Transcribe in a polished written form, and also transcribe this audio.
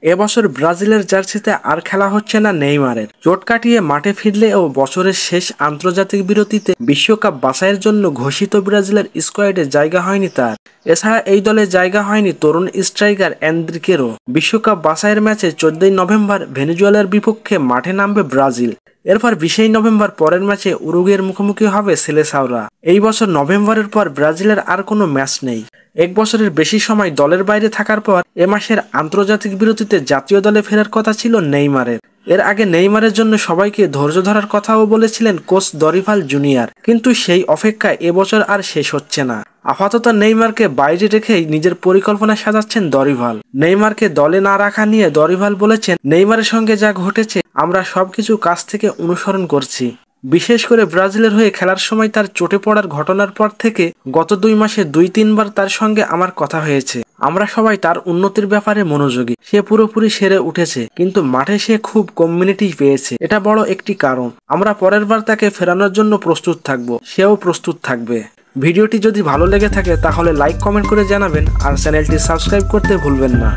এবছর ব্রাজিলের জার্সিতে আর খেলা হচ্ছে না নেইমারের। চোট কাটিয়ে মাঠে ফিরলেও বছরের শেষ আন্তর্জাতিক বিরতিতে বিশ্বকাপ বাছাইয়ের জন্য ঘোষিত ব্রাজিলের স্কোয়াডে জায়গা হয়নি তার। এছাড়া এই দলে জায়গা হয়নি তরুণ স্ট্রাইকার এনরিকেরও। বিশ্বকাপ বাছাইয়ের ম্যাচে 14 নভেম্বর ভেনেজুয়েলার বিপক্ষে মাঠে নামবে ব্রাজিল। এরপর 20 নভেম্বর পরের ম্যাচে উরুগুয়ের মুখোমুখি হবে সেলেসাওরা। এই বছর নভেম্বরের পর ব্রাজিলের আর কোনো ম্যাচ নেই। এক বছরের বেশি সময় দলের বাইরে থাকার পর এ মাসের আন্তর্জাতিক বিরতিতে জাতীয় দলে ফেরার কথা ছিল নেইমারের। এর আগে নেইমারের জন্য সবাইকে ধৈর্য ধরার কথাও বলেছিলেন কোচ দরিভাল জুনিয়র, কিন্তু সেই অপেক্ষায় এবছর আর শেষ হচ্ছে না। আপাতত নেইমারকে বাইরে রেখেই নিজের পরিকল্পনা সাজাচ্ছেন দরিভাল। নেইমারকে দলে না রাখা নিয়ে দরিভাল বলেছেন, নেইমারের সঙ্গে যা ঘটেছে আমরা সবকিছু কাছ থেকে অনুসরণ করছি। বিশেষ করে ব্রাজিলের হয়ে খেলার সময় তার চোটে পড়ার ঘটনার পর থেকে গত 2 মাসে 2-3 বার তার সঙ্গে আমার কথা হয়েছে। আমরা সবাই তার উন্নতির ব্যাপারে মনোযোগী। সে পুরোপুরি সেরে উঠেছে, কিন্তু মাঠে সে খুব কম মিনিটই পেয়েছে, এটা বড় একটি কারণ। আমরা পরের বার তাকে ফেরানোর জন্য প্রস্তুত থাকব, সেও প্রস্তুত থাকবে। ভিডিওটি যদি ভালো লেগে থাকে তাহলে লাইক কমেন্ট করে জানাবেন আর চ্যানেলটি সাবস্ক্রাইব করতে ভুলবেন না।